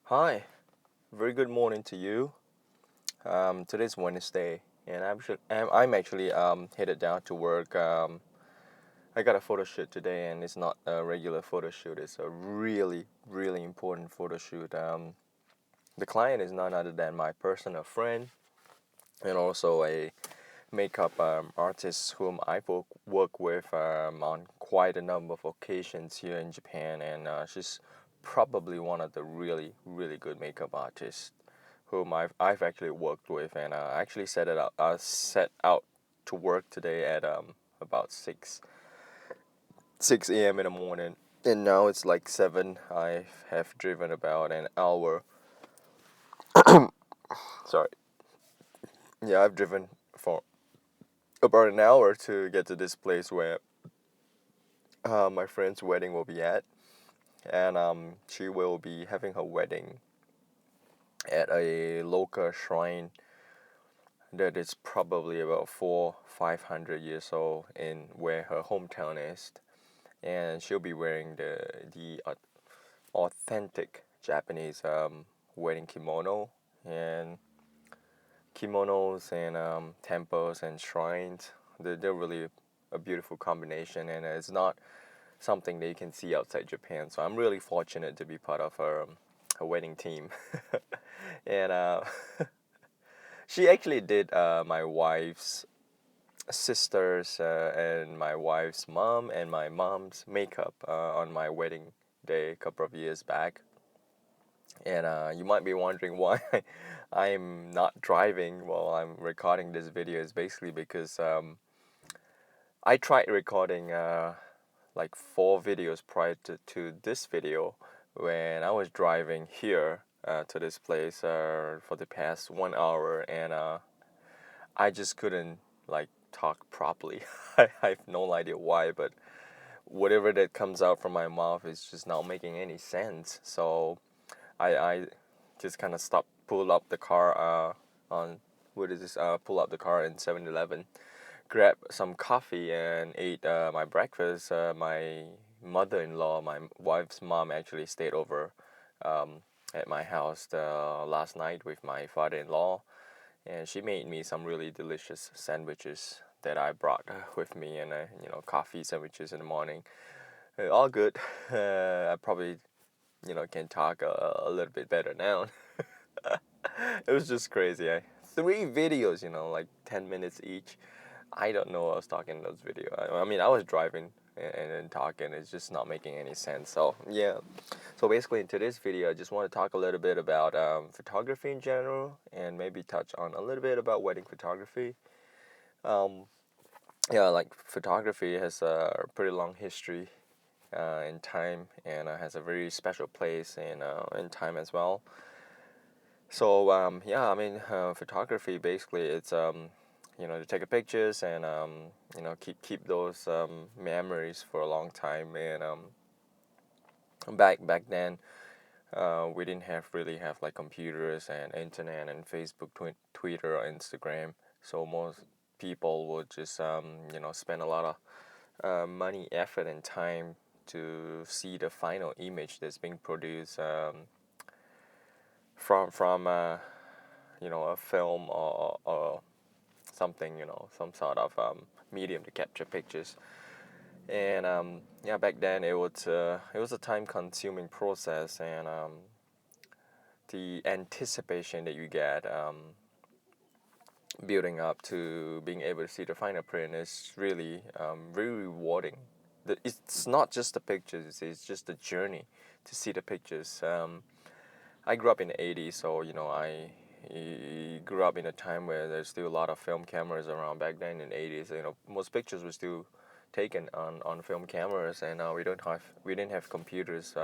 Hi, very good morning to you. Today's Wednesday, and I'm actually headed down to work. I got a photo shoot today, and it's not a regular photo shoot. It's a really, really important photo shoot. The client is none other than my personal friend, and also a makeup artist whom I work with on quite a number of occasions here in Japan, and she's probably one of the really, really good makeup artists whom I've actually worked with, and I actually set out to work today at about six a.m. in the morning, and now it's like 7. I have driven about an hour. Sorry, yeah, I've driven for about an hour to get to this place where my friend's wedding will be at, and she will be having her wedding at a local shrine that is probably about 500 years old in where her hometown is, and she'll be wearing the authentic Japanese wedding and kimonos and temples and shrines. They're really a beautiful combination, and it's not something that you can see outside Japan. So I'm really fortunate to be part of her wedding team, and she actually did my wife's sisters and my wife's mom and my mom's makeup on my wedding day a couple of years back. And you might be wondering why I'm not driving while I'm recording this video. Is basically because I tried recording like 4 videos prior to this video when I was driving here to this place for the past 1 hour, and I just couldn't like talk properly. I have no idea why, but whatever that comes out from my mouth is just not making any sense. So I just kind of stopped, pull up the car on what is this? Pull up the car in 7-Eleven, grab some coffee and ate my breakfast. My mother-in-law, my wife's mom, actually stayed over at my house last night with my father-in-law, and she made me some really delicious sandwiches that I brought with me, and coffee sandwiches in the morning. All good. I probably can talk a little bit better now. It was just crazy. 3 videos, like 10 minutes each. I don't know what I was talking in those videos. I mean, I was driving and talking. It's just not making any sense. So yeah. So basically, in today's video, I just want to talk a little bit about photography in general, and maybe touch on a little bit about wedding photography. Um, yeah, like photography has a pretty long history in time, and has a very special place in time as well. So yeah, I mean, photography basically it's to take a pictures and keep those memories for a long time. And back then, we didn't really have like computers and internet and Facebook, Twitter, or Instagram. So most people would just spend a lot of money, effort, and time to see the final image that's being produced from a film or something, some sort of medium to capture pictures. And yeah, back then it was a time-consuming process, and the anticipation that you get building up to being able to see the final print is really very rewarding. It's not just the pictures; it's just the journey to see the pictures. I grew up in the 80s, so I grew up in a time where there's still a lot of film cameras around. Back then in the 80s, most pictures were still taken on film cameras, and we didn't have computers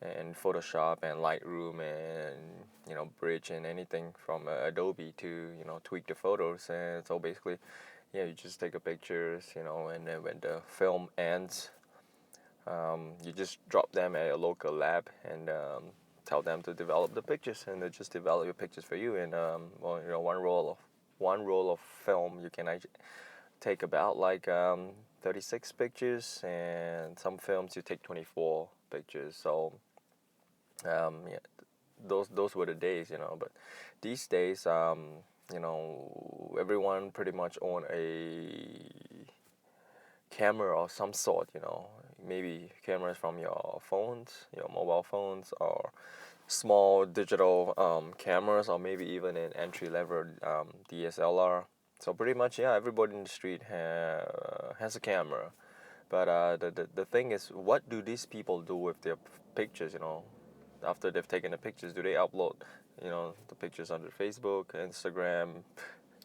and Photoshop and Lightroom and Bridge and anything from Adobe to tweak the photos. And so basically, yeah, you just take a pictures, and then when the film ends, you just drop them at a local lab and tell them to develop the pictures, and they just develop your pictures for you. And one roll of film you can take about like 36 pictures, and some films you take 24 pictures. So Yeah, those were the days, you know. But these days, you know, everyone pretty much own a camera of some sort, you know. Maybe cameras from your phones, your mobile phones, or small digital cameras, or maybe even an entry level DSLR. So pretty much, yeah, everybody in the street has a camera. But the thing is, what do these people do with their pictures, you know? After they've taken the pictures, do they upload, you know, the pictures onto Facebook, Instagram,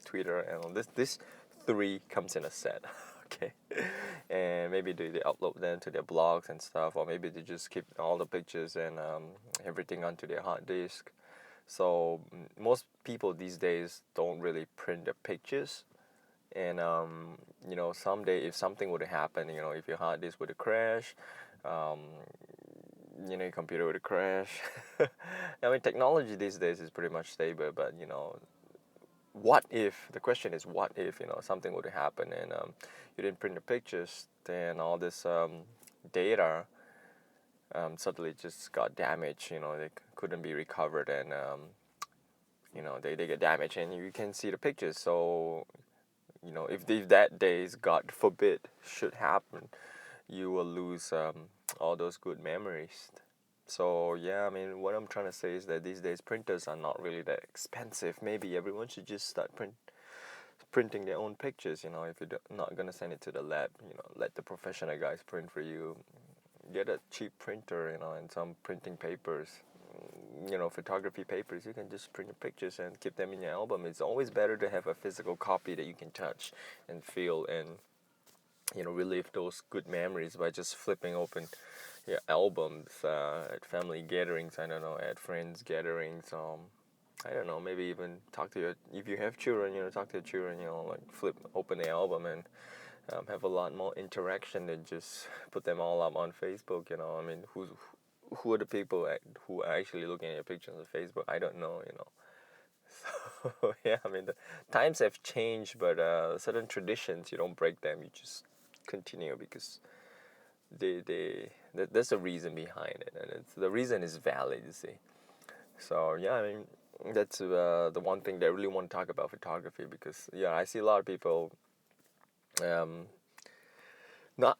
Twitter, and all this three comes in a set, okay? And maybe they upload them to their blogs and stuff, or maybe they just keep all the pictures and everything onto their hard disk. So most people these days don't really print the pictures, and you know, someday if something would happen, you know, if your hard disk would crash, um, you know, your computer would crash. I mean, technology these days is pretty much stable, but you know, what if, the question is what if, you know, something would happen and you didn't print the pictures, then all this data suddenly just got damaged, you know, they couldn't be recovered, and you know, they get damaged and you can see the pictures. So you know, if that days, God forbid, should happen, you will lose all those good memories. So yeah, I mean, what I'm trying to say is that these days printers are not really that expensive. Maybe everyone should just start printing their own pictures. You know, if you're not gonna send it to the lab, you know, let the professional guys print for you. Get a cheap printer, you know, and some printing papers. You know, photography papers. You can just print your pictures and keep them in your album. It's always better to have a physical copy that you can touch and feel and, you know, relive those good memories by just flipping open your albums at family gatherings. I don't know, at friends gatherings. I don't know, maybe even talk to your, if you have children, you know, talk to your children, you know, like flip open the album and have a lot more interaction than just put them all up on Facebook. You know, I mean, who are the people who are actually looking at your pictures on Facebook? I don't know, you know. So yeah, I mean, the times have changed, but certain traditions, you don't break them. You just continue because there's a reason behind it, and the reason is valid. You see. So yeah, I mean, that's the one thing that I really want to talk about photography, because yeah, I see a lot of people um, not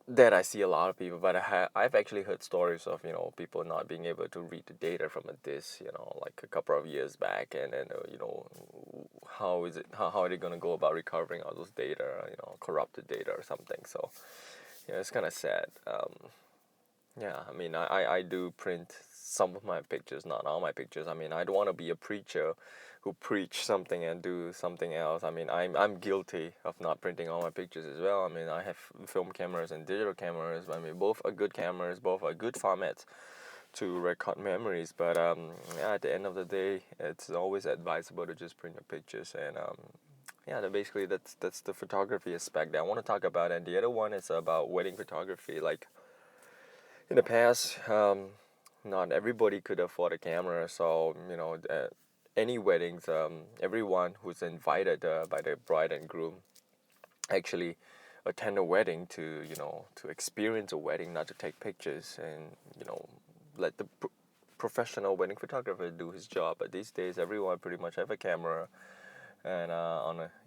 that I see a lot of people, but I've actually heard stories of, you know, people not being able to read the data from a disk, you know, like a couple of years back, and then you know, how are they gonna go about recovering all those data, you know, corrupted data or something. So yeah, it's kind of sad. Yeah, I mean, I do print some of my pictures, not all my pictures. I mean, I don't want to be a preacher who preach something and do something else. I mean, I'm guilty of not printing all my pictures as well. I mean, I have film cameras and digital cameras. I mean, both are good cameras, both are good formats to record memories. But yeah, at the end of the day, it's always advisable to just print your pictures. And yeah, basically that's the photography aspect that I want to talk about. And the other one is about wedding photography. Like in the past, not everybody could afford a camera, so you know, any weddings, everyone who's invited by the bride and groom actually attend a wedding to, you know, to experience a wedding, not to take pictures, and you know, let the professional wedding photographer do his job. But these days, everyone pretty much have a camera, and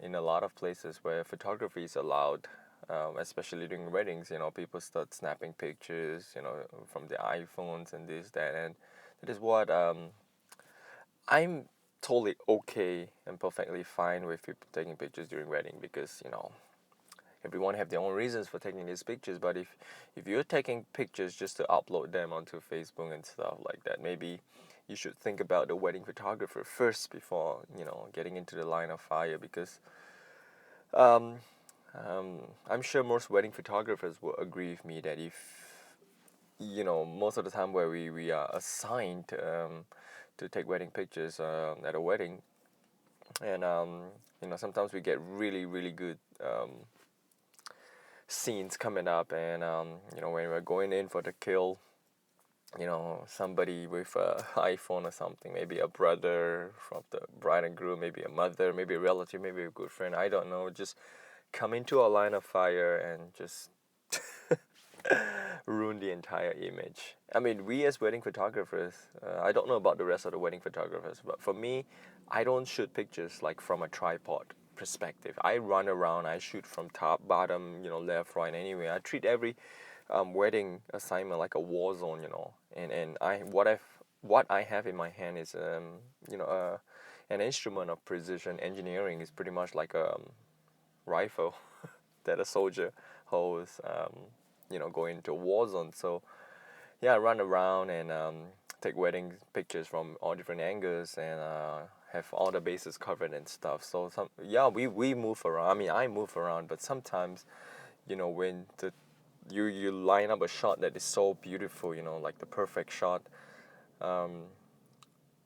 in a lot of places where photography is allowed, especially during weddings, you know, people start snapping pictures, you know, from their iPhones and this, that, and that is what I'm totally okay and perfectly fine with people taking pictures during wedding, because you know, everyone have their own reasons for taking these pictures. But if you're taking pictures just to upload them onto Facebook and stuff like that, maybe you should think about the wedding photographer first before, you know, getting into the line of fire, because um, I'm sure most wedding photographers will agree with me that if, you know, most of the time where we are assigned to take wedding pictures at a wedding, and you know, sometimes we get really really good scenes coming up, and you know, when we're going in for the kill, you know, somebody with a iPhone or something, maybe a brother from the bride and groom, maybe a mother, maybe a relative, maybe a good friend, I don't know, just come into a line of fire and just ruin the entire image. I mean, we as wedding photographers, I don't know about the rest of the wedding photographers, but for me, I don't shoot pictures like from a tripod perspective. I run around, I shoot from top, bottom, left, right, anyway. I treat every wedding assignment like a war zone, and what I have in my hand is an instrument of precision engineering. Is pretty much like a rifle that a soldier holds, going into a war zone. So yeah, I run around and take wedding pictures from all different angles and have all the bases covered and stuff. So we move around. I mean, I move around, but sometimes, when you line up a shot that is so beautiful, like the perfect shot,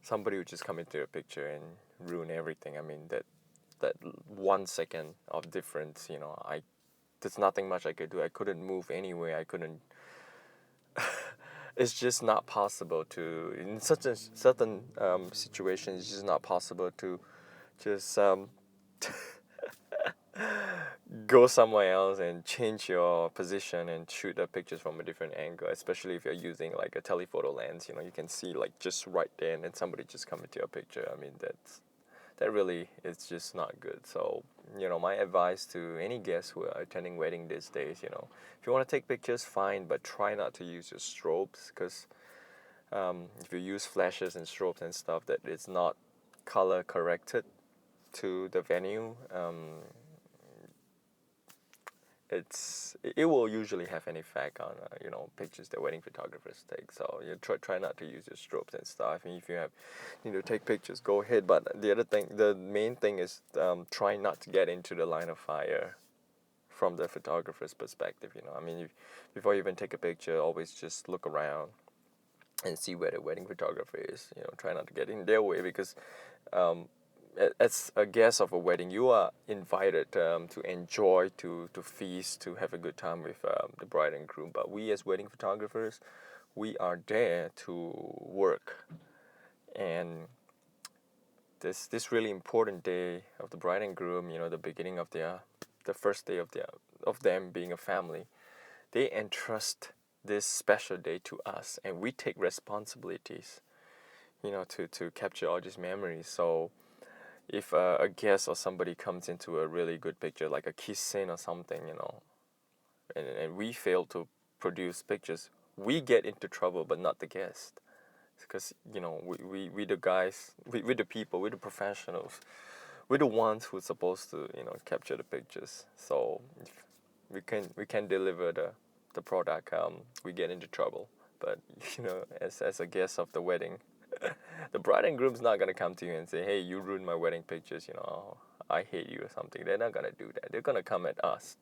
somebody would just come into a picture and ruin everything. I mean, that 1 second of difference, there's nothing much I could do. I couldn't move anyway. I couldn't. It's just not possible to, in such a certain situation. It's just not possible to just go somewhere else and change your position and shoot the pictures from a different angle. Especially if you're using like a telephoto lens, you can see like just right there, and then somebody just come into your picture. I mean, that really is just not good. So, my advice to any guests who are attending wedding these days, if you want to take pictures, fine, but try not to use your strobes, because if you use flashes and strobes and stuff that it's not color corrected to the venue, it will usually have an effect on pictures that wedding photographers take. So you try not to use your strobes and stuff. And if you need to take pictures, go ahead. But the main thing is try not to get into the line of fire from the photographer's perspective. I mean, before you even take a picture, always just look around and see where the wedding photographer is. Try not to get in their way, because as a guest of a wedding, you are invited to enjoy, to feast, to have a good time with the bride and groom. But we as wedding photographers, we are there to work. And this really important day of the bride and groom, the beginning of the first day of them being a family, they entrust this special day to us, and we take responsibilities, to capture all these memories. So if a guest or somebody comes into a really good picture, like a kiss scene or something, and we fail to produce pictures, we get into trouble, but not the guest. Because, we the guys, we the people, we the professionals, we're the ones who's supposed to, capture the pictures. So if we can deliver the product, we get into trouble. But, as a guest of the wedding, the bride and groom's not gonna come to you and say, "Hey, you ruined my wedding pictures. I hate you" or something. They're not gonna do that. They're gonna come at us.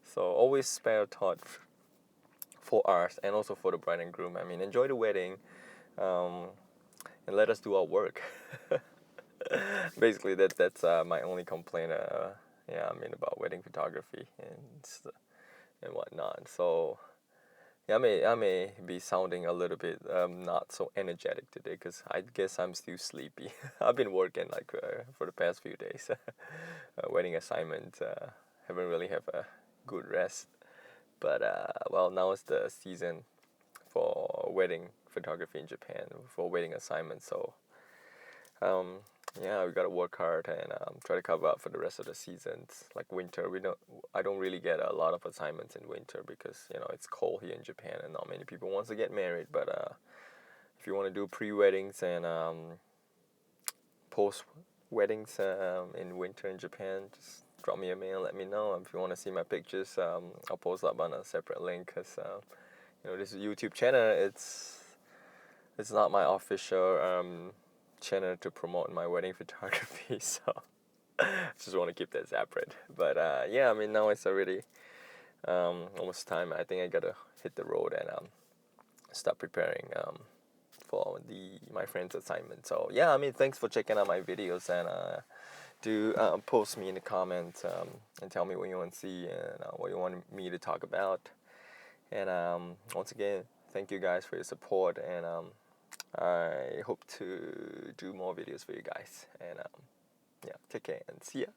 So always spare thought for us and also for the bride and groom. I mean, enjoy the wedding, and let us do our work. Basically, that's my only complaint. About wedding photography and whatnot. So. Yeah, I may be sounding a little bit not so energetic today, because I guess I'm still sleepy. I've been working like for the past few days. Wedding assignment. Haven't really have a good rest. But now it's the season for wedding photography in Japan, for wedding assignments. So um, we gotta work hard and try to cover up for the rest of the seasons. Like winter, I don't really get a lot of assignments in winter, because it's cold here in Japan and not many people wants to get married. But if you want to do pre-weddings and post-weddings in winter in Japan, just drop me a mail. Let me know. If you want to see my pictures, I'll post up on a separate link. Because this YouTube channel, it's not my official channel to promote my wedding photography, so just want to keep that separate. But now it's already almost time. I think I gotta hit the road and start preparing for my friend's assignment. So thanks for checking out my videos, and do post me in the comments and tell me what you want to see and what you want me to talk about. And once again, thank you guys for your support, and I hope to do more videos for you guys. And take care and see ya.